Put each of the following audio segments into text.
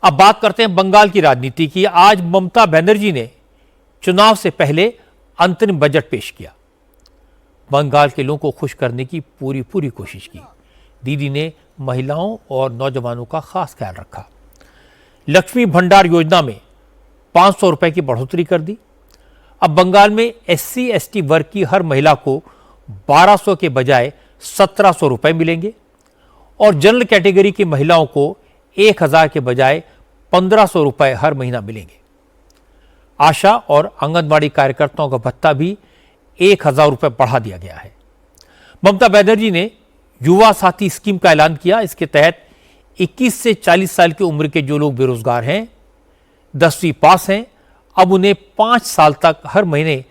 अब बात करते हैं बंगाल की राजनीति की। आज ममता बनर्जी ने चुनाव से पहले अंतरिम बजट पेश किया। बंगाल के लोगों को खुश करने की पूरी कोशिश की। दीदी ने महिलाओं और नौजवानों का खास ख्याल रखा। लक्ष्मी भंडार योजना में 500 रुपए की बढ़ोतरी कर दी। अब बंगाल में SC/ST वर्ग की हर महिला को 1200 के बजाय 1700 रुपए मिलेंगे और जनरल कैटेगरी की महिलाओं को 1000 के बजाय 1500 रुपए हर महीना मिलेंगे। आशा और आंगनबाड़ी कार्यकर्ताओं का भत्ता भी 1000 रुपए बढ़ा दिया गया है। ममता बनर्जी ने युवा साथी स्कीम का ऐलान किया। इसके तहत 21 से 40 साल की उम्र के जो लोग बेरोजगार हैं, 10वीं पास हैं, अब उन्हें 5 साल तक हर महीने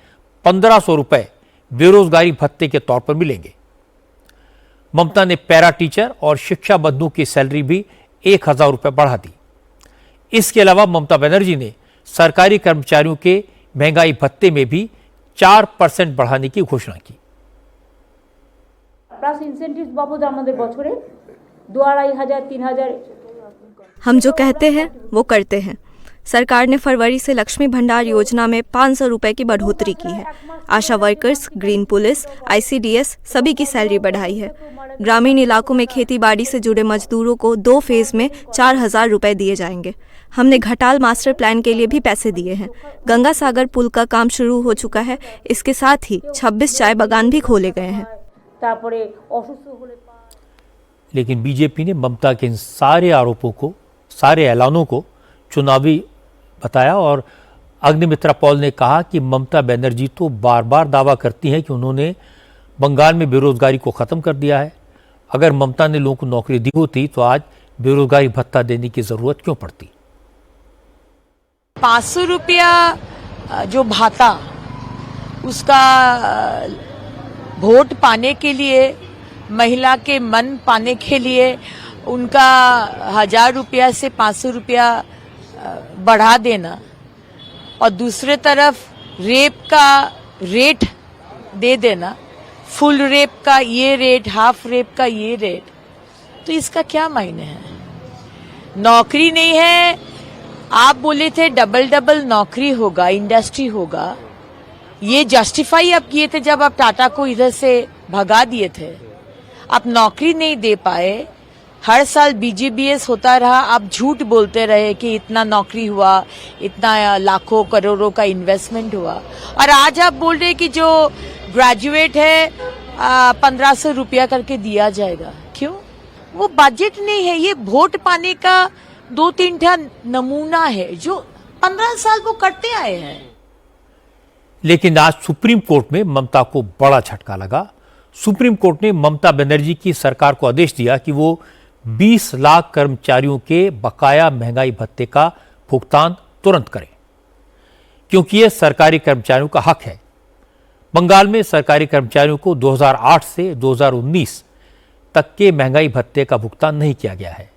1500 रुपए बेरोजगारी भत्ते के तौर पर मिलेंगे। ममता ने पैरा टीचर और शिक्षा बंधु की सैलरी भी 1000 रुपए बढ़ा दी। इसके अलावा ममता बनर्जी ने सरकारी कर्मचारियों के महंगाई भत्ते में भी 4% बढ़ाने की घोषणा की। प्लस इंसेंटिव बाबद আমাদের বছরে 2-2500-3000। हम जो कहते हैं वो करते हैं। सरकार ने फरवरी से लक्ष्मी भंडार योजना में 500 रुपए की बढ़ोतरी की है। आशा वर्कर्स, ग्रीन पुलिस, ICDS सभी की सैलरी बढ़ाई है। ग्रामीण इलाकों में खेती बाड़ी से जुड़े मजदूरों को 2 फेज में 4000 रुपए दिए जाएंगे। हमने घटाल मास्टर प्लान के लिए भी पैसे दिए हैं। गंगा सागर पुल का काम शुरू हो चुका है। इसके साथ ही 26 चाय बागान भी खोले गए हैं। लेकिन बीजेपी ने ममता के इन सारे आरोपों को, सारे ऐलानों को चुनावी बताया और अग्निमित्रा पॉल ने कहा कि ममता बनर्जी तो बार बार दावा करती हैं कि उन्होंने बंगाल में बेरोजगारी को खत्म कर दिया है। अगर ममता ने लोगों को नौकरी दी होती तो आज बेरोजगारी भत्ता देने की जरूरत क्यों पड़ती। 500 रुपया जो भाता, उसका वोट पाने के लिए, महिला के मन पाने के लिए उनका 1000 रुपया से 500 रुपया बढ़ा देना और दूसरे तरफ रेप का रेट दे देना, फुल रेप का ये रेट, हाफ रेप का ये रेट, तो इसका क्या मायने है। नौकरी नहीं है। आप बोले थे डबल नौकरी होगा, इंडस्ट्री होगा, ये जस्टिफाई आप किए थे जब आप टाटा को इधर से भगा दिए थे। आप नौकरी नहीं दे पाए। हर साल BGBS होता रहा, आप झूठ बोलते रहे कि इतना नौकरी हुआ, इतना लाखों करोड़ों का इन्वेस्टमेंट हुआ, और आज आप बोल रहे कि जो ग्रेजुएट है 1500 रुपया करके दिया जाएगा। क्यों? वो बजट नहीं है, ये वोट पाने का 2-3 नमूना है जो 15 साल वो करते आए हैं। लेकिन आज सुप्रीम कोर्ट में ममता को बड़ा झटका लगा। सुप्रीम कोर्ट ने ममता बनर्जी की सरकार को आदेश दिया कि वो 20 लाख कर्मचारियों के बकाया महंगाई भत्ते का भुगतान तुरंत करें, क्योंकि यह सरकारी कर्मचारियों का हक है। बंगाल में सरकारी कर्मचारियों को 2008 से 2019 तक के महंगाई भत्ते का भुगतान नहीं किया गया है।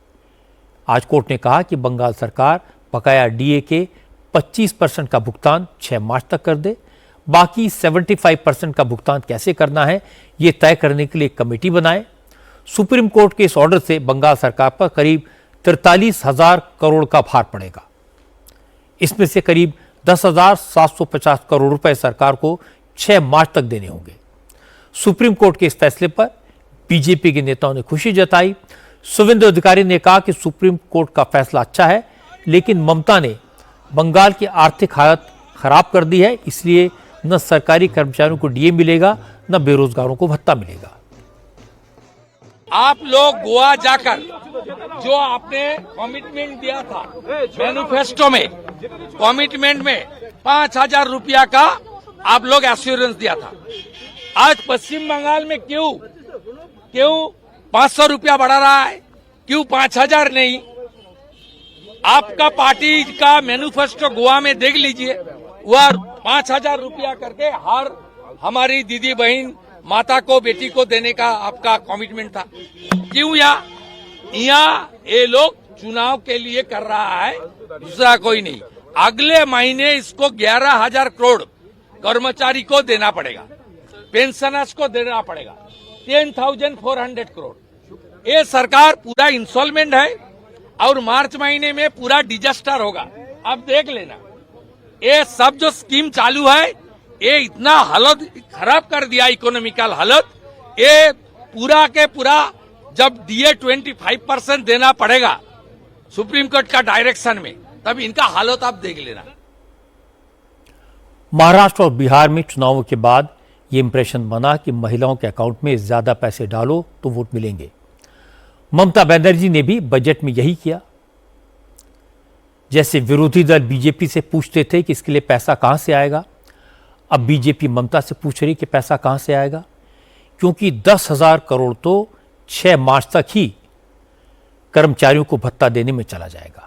आज कोर्ट ने कहा कि बंगाल सरकार बकाया DA के 25% का भुगतान 6 मार्च तक कर दे। बाकी 75% का भुगतान कैसे करना है, ये तय करने के लिए कमेटी बनाए। सुप्रीम कोर्ट के इस ऑर्डर से बंगाल सरकार पर करीब 43,000 करोड़ का भार पड़ेगा। इसमें से करीब 10,750 करोड़ रुपए सरकार को 6 मार्च तक देने होंगे। सुप्रीम कोर्ट के इस फैसले पर बीजेपी के नेताओं ने खुशी जताई। शुभेंदु अधिकारी ने कहा कि सुप्रीम कोर्ट का फैसला अच्छा है, लेकिन ममता ने बंगाल की आर्थिक हालत खराब कर दी है, इसलिए न सरकारी कर्मचारियों को DA मिलेगा, न बेरोजगारों को भत्ता मिलेगा। आप लोग गोवा जाकर जो आपने कमिटमेंट दिया था मैनिफेस्टो में, कमिटमेंट में 5000 रुपया का आप लोग एश्योरेंस दिया था। आज पश्चिम बंगाल में क्यों 500 रुपया बढ़ा रहा है, क्यों 5000 नहीं। आपका पार्टी का मैनिफेस्टो गोवा में देख लीजिए, वह 5000 रुपया करके हर हमारी दीदी बहन माता को, बेटी को देने का आपका कमिटमेंट था। क्यों यहाँ ये लोग चुनाव के लिए कर रहा है, दूसरा कोई नहीं। अगले महीने इसको 11,000 करोड़ कर्मचारी को देना पड़ेगा, पेंशनर्स को देना पड़ेगा 10,400 करोड़। ये सरकार पूरा इंस्टॉलमेंट है। और मार्च महीने में पूरा डिजास्टर होगा। अब देख लेना, ये सब जो स्कीम चालू है ये इतना हालत खराब कर दिया, इकोनॉमिकल हालत। ये पूरा के पूरा जब DA 25% देना पड़ेगा सुप्रीम कोर्ट का डायरेक्शन में, तब इनका हालत आप देख लेना। महाराष्ट्र और बिहार में चुनावों के बाद ये इंप्रेशन बना कि महिलाओं के अकाउंट में ज्यादा पैसे डालो तो वोट मिलेंगे। ममता बनर्जी ने भी बजट में यही किया। जैसे विरोधी दल बीजेपी से पूछते थे कि इसके लिए पैसा कहां से आएगा, अब बीजेपी ममता से पूछ रही कि पैसा कहां से आएगा, क्योंकि 10,000 करोड़ तो 6 मार्च तक ही कर्मचारियों को भत्ता देने में चला जाएगा।